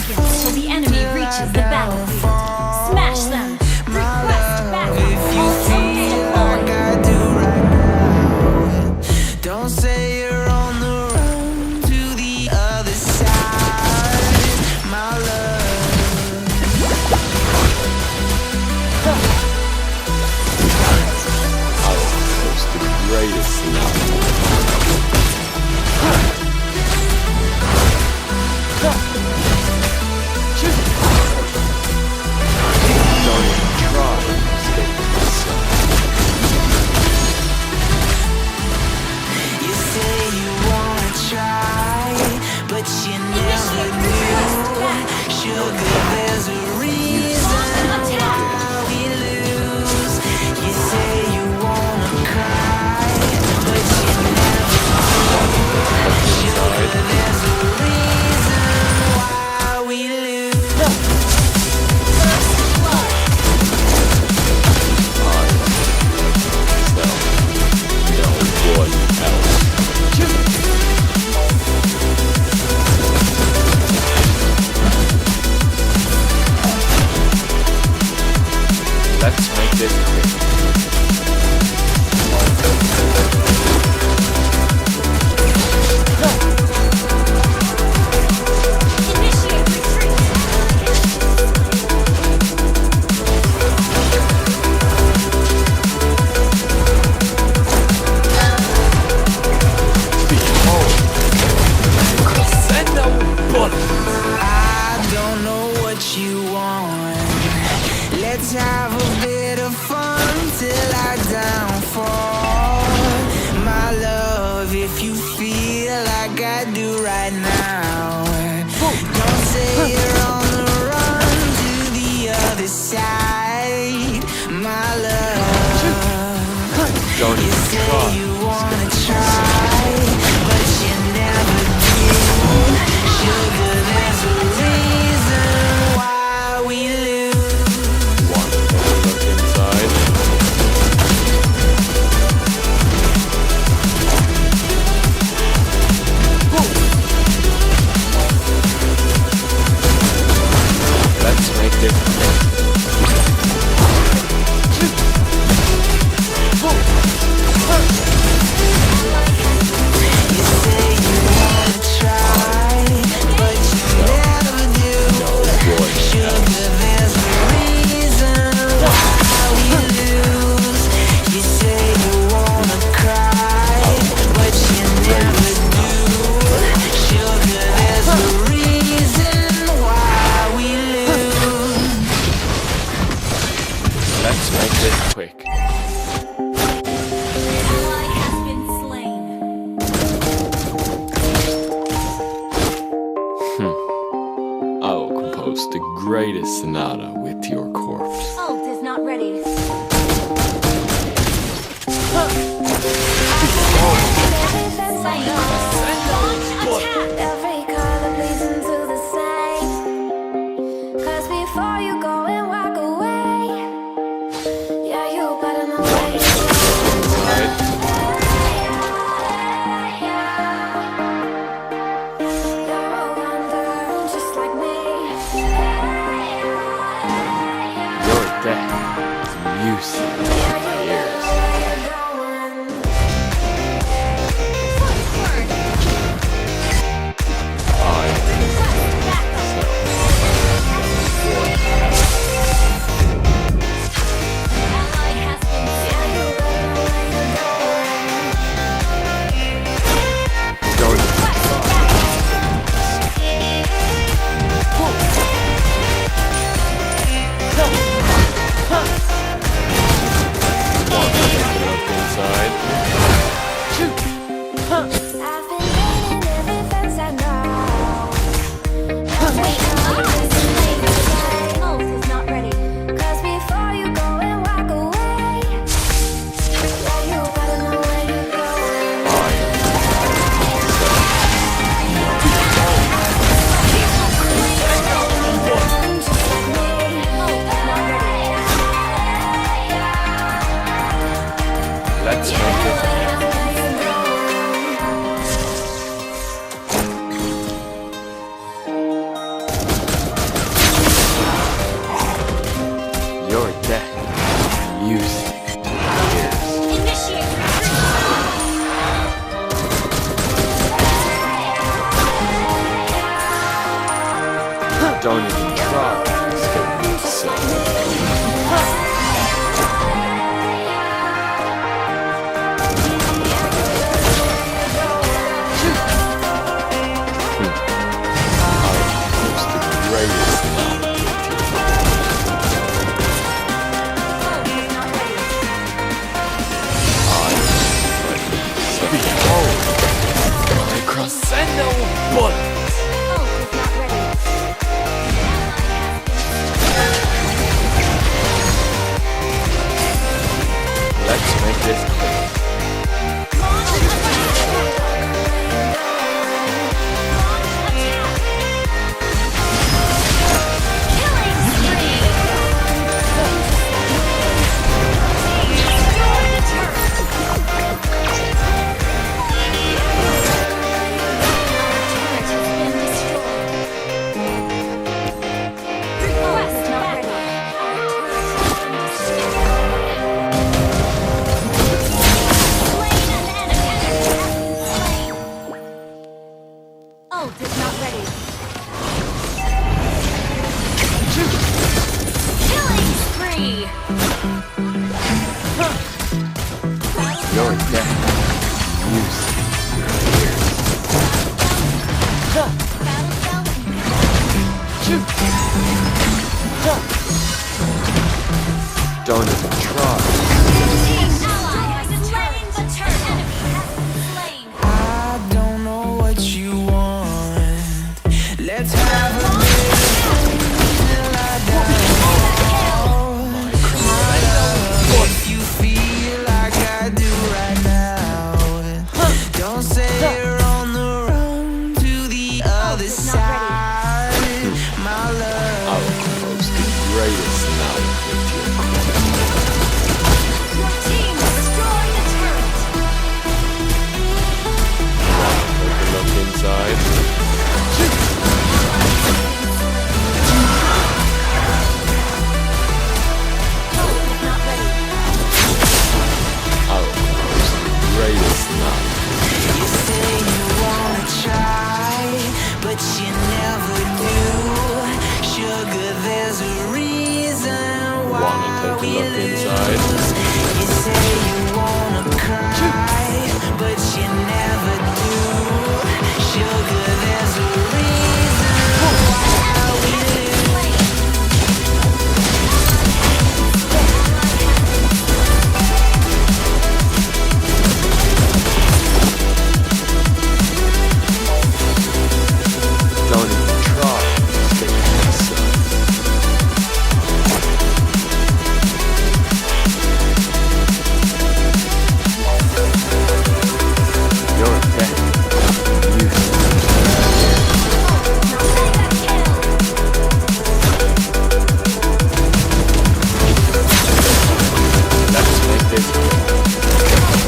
seconds till the enemy reaches the battlefield. Smash them! Request backup! Like I do right now. Don't say you're on the road to the other side, my love. It's the greatest now. Don't even try to escape this. You say you wanna try, but you never do. Sugar, there's a reason why we lose. You say you wanna cry, but you never do. Sugar, there's a reason why we lose. Let's make this quick. Initiate retreat! I don't know what you want. Let's have a bit of fun till I downfall. My love, if you feel like I do right now, don't say you're on the run to the other side. My love, Don't you even say try. you wanna try, but you never do. Sugar, there's a reason why we lose. Want to look inside? Let's make this quick. You say you wanna try, but you never do. Sugar, there's a reason why we lose. You say you wanna cry, but you never do. Sugar, there's a reason why we lose. Let's make this quick. Ally has been slain. I will compose the greatest sonata with your corpse. Ult is not ready. Slain. Launch attack! Every color bleeds into the same. 'Cause before you go and walk away, yeah, you better know where you're Right? You're a wanderer just like me. Don't even try to escape yourself. It's the greatest night with your Behold, my crescendo bullet. Let's make this quick. Ult is not ready. Killing spree. You're dead. Use Don't even try. Team ally has slain the turret. Enemy has been slain. I don't know what you want. Let's have a bit till I die. If you feel like I do right now, don't say you're on the run to the other side. My love, I will compose the greatest night with your Your team destroyed a turret. Take a look inside. Ult is not ready. I will compose the greatest night. you say you wanna try, but you never do. Sugar, there's a reason why Wanna take a we look lose. inside? You say you wanna cry, but you never do. Sugar, there's a reason why we lose. Don't even try to escape yourself. You're dead. Use Let's make this quick.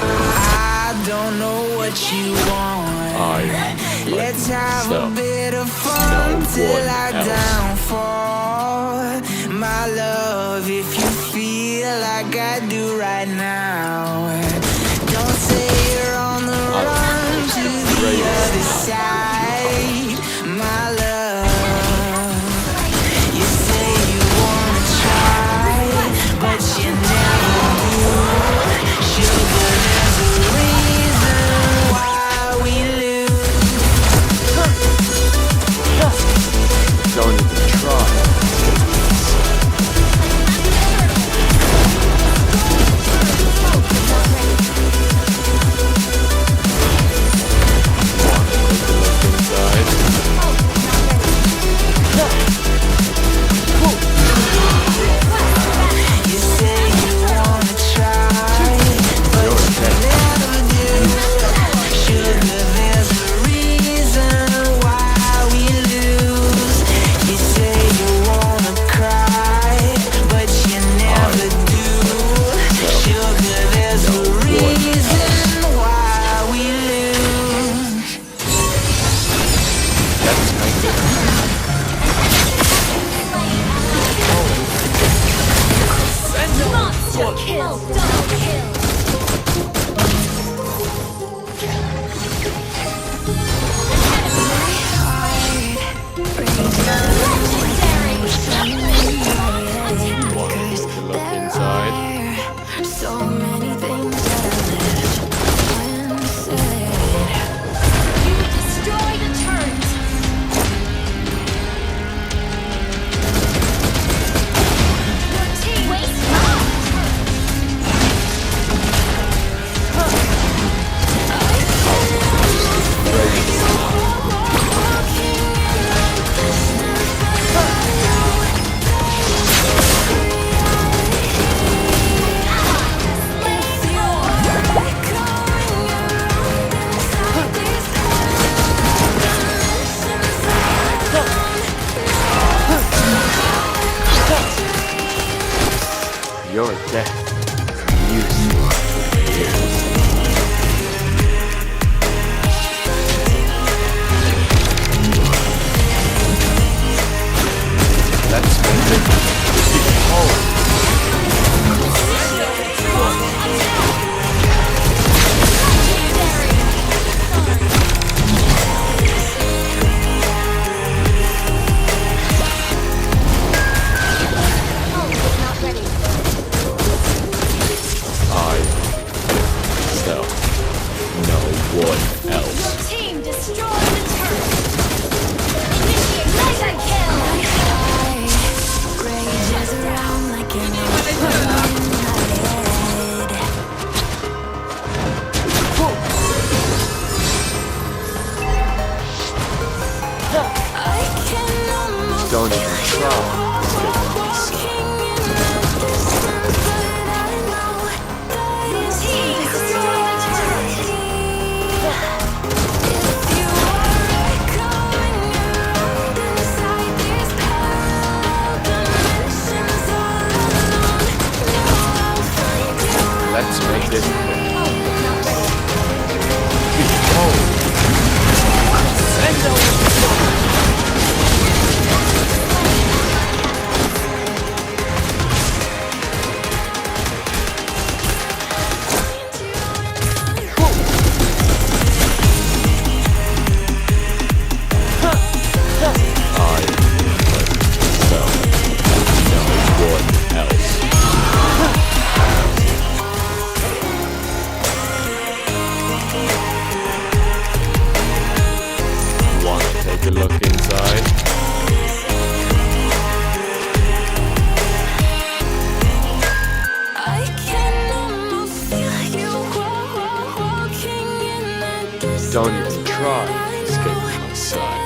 I don't know what you want. Let's have a bit of fun no till one I else. downfall. My love, if you feel like I do right now, don't say you're on the run to the other side. My love, you say you wanna try, but you never do. Sugar, there's a reason why we lose. Don't even try to escape yourself. Wanna take a look inside? You say you wanna try, but You're you dead. never do. Sugar, there's a reason why we lose. You say you wanna cry, but you never do. Sugar, there's a reason why we lose. Let's make it Monster kill. Double kill. Your death is useless. Let's make it behold. I sell no one else. Your team destroyed the turret. Initiate laser kill. Rages around like an ocean in my head. I can almost Don't even try to escape my sight. Your team destroyed the turret. Let's make this behold. I sell no one else. Wanna take a look inside? I can almost feel you walking in that distance. Don't even try to escape my sight.